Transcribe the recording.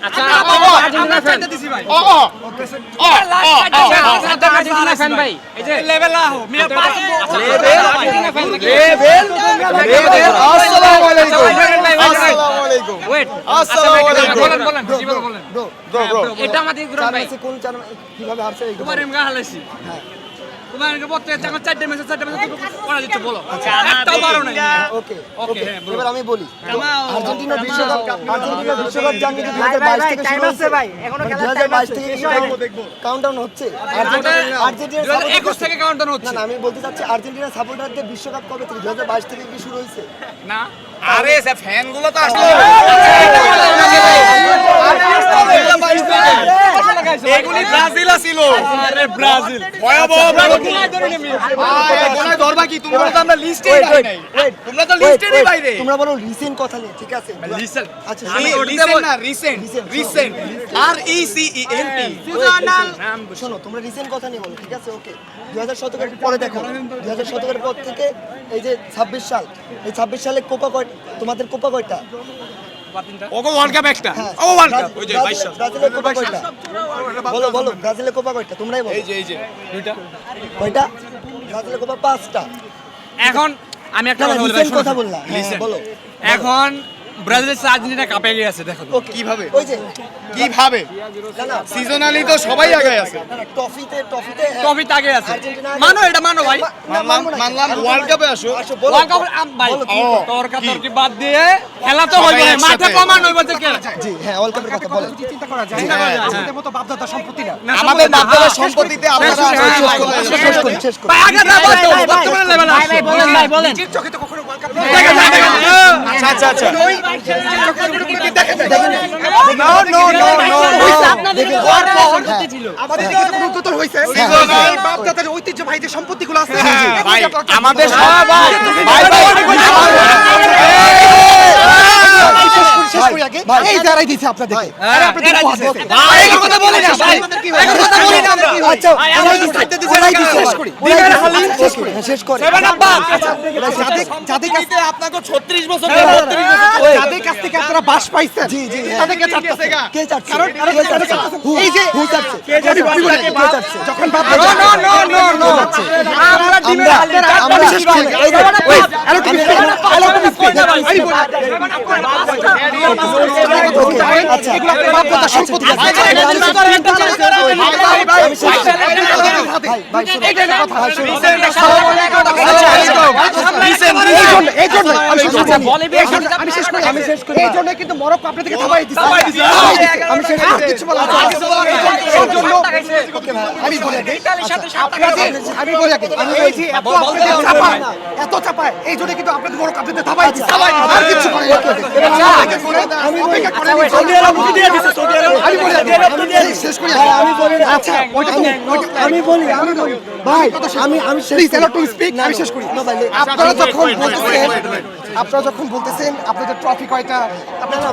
আচ্ছা Argentina fan দিছি ভাই আর্জেন্টিনা ফ্যান ভাই এই যে লেভেল আহো মিয়া পাস আর্জেন্টিনা ফ্যান লেভেল আসসালামু আলাইকুম আসসালামু আলাইকুম ওয়েট আসসালামু আলাইকুম বলেন বলেন জি বলেন ব্রো এটা আমাদের গ্রুপ ভাই কোন চার কিভাবে হারছে তোমার এমগা হালাইছি হ্যাঁ তোমার এমগা বলতে যখন চারটে ম্যাচ পড়া দিতে বলো একটাও পারো না ওকে ওকে এবার আমি বলি আর্জেন্টিনা বিশ্বকাপ জানি যে 2022 থেকে শুরু হচ্ছে ভাই এখনো খেলার টাইম আছে 2022 থেকে কাউন্টডাউন হচ্ছে আর্জেন্টিনা 2021 থেকে কাউন্টডাউন হচ্ছে না আমি বলতে চাচ্ছি আর্জেন্টিনা সাপোর্টারদের বিশ্বকাপ কবে থেকে 2022 থেকে কি শুরু হয়েছে না আরে সে ফ্যানগুলো তো আসলে এগুলি ব্রাজিল ছিল আরে ব্রাজিল ভয়াবহ গোনা ধরবা কি তোমরা তো আমরা লিস্টেই নাই তোমরা তো লিস্টেরই বাইরে তোমরা বলো রিসেন্ট কথা নিয়ে ঠিক আছে লিসেন আচ্ছা লিসেন না recent R E C E N T seasonal শোনো তোমরা রিসেন্ট কথা নিয়ে বলো ঠিক আছে ওকে 2017 এর পরে দেখো 2017 এর পর থেকে এই যে 26 সাল এই 26 সালে কোপা কয়টা তোমাদের কোপা কয়টা ওগো ওয়ার্ল্ড কাপ একটা ও ওয়ার্ল্ড কাপ ওই যে 22 সাল ব্রাজিলের কোপা কয়টা বলো বলো ব্রাজিলের কোপা কয়টা তোমরাই বলো এই যে দুইটা কয়টা ব্রাজিলের কোপা 5টা এখন আমি একটা কথা বলবো রিসেন্ট কথা বললা হ্যাঁ বলো এখন ব্রাজিল আর্জেন্টিনা কাপে গিয়ে আছে দেখো কিভাবে ওই যে কিভাবে না না সিজনালি তো সবাই আগে আছে ট্রফিতে ট্রফি তাকে আছে আর্জেন্টিনা মানো এটা মানো ভাই মানলাম ওয়ার্ল্ড কাপে আসো ওয়ার্ল্ড কাপ ভাই তর্কি বাদ দিয়ে খেলা তো হইবে মাঠে প্রমাণ হইবে যে কে জি হ্যাঁ ওয়ার্ল্ড কাপের কথা বলেন চিন্তা করা যায় আমাদের মতো বাপদাদা সম্পত্তি না আমাদের বাপদাদার সম্পত্তিতে আপনারা শেষ করুন ভাই আগে না বলতো বর্তমানে লেভেল আছে ভাই বলেন নিশ্চিত চোখে তো কখনো ওয়ার্ল্ড কাপ দেখা যায় আচ্ছা আচ্ছা আমাদের দিকে তো উন্নতর হইছে এই বাপদাদার ঐতিহ্যবাহী সম্পত্তিগুলো আছে ভাই আমাদের সব ভাই শেষ করি আগে এই দাঁড়াই দিয়েছে আপনাদেরকে আরে আপনাদের ভাই এই কথা বলি না ভাই এই কথা বলি না আমরা আচ্ছা শেষ করি যাদের কাছে আপনাকে 36 বছর যাদের কাছ থেকে আপনারা বাস পাইছেন জি জি তাদেরকে চাচ্ছে কে চাচ্ছে কারণ এই যে হু চাচ্ছে কে চাচ্ছে যখন বাপ নো আমরা ডিমে আমরা শেষ করি এই যে আচ্ছা আমি শেষ করি এই জন্য কিন্তু মরক্কো আপনাদেরকে থামাই দিছে আমি শেষ করি কিছু বলা আমি বলে দেই আমি বলে দেই আমি বলছি এত চাপায় এই জন্য কিন্তু আপনাদের মরক্কো আপনাদের থামাই দিছে আর কিছু করে শেষ করি আচ্ছা আমি বলি ভাই আমি শেষ করি আপনারা যখন বলতেছেন আপনাদের ট্রফি কয়টা আপনারা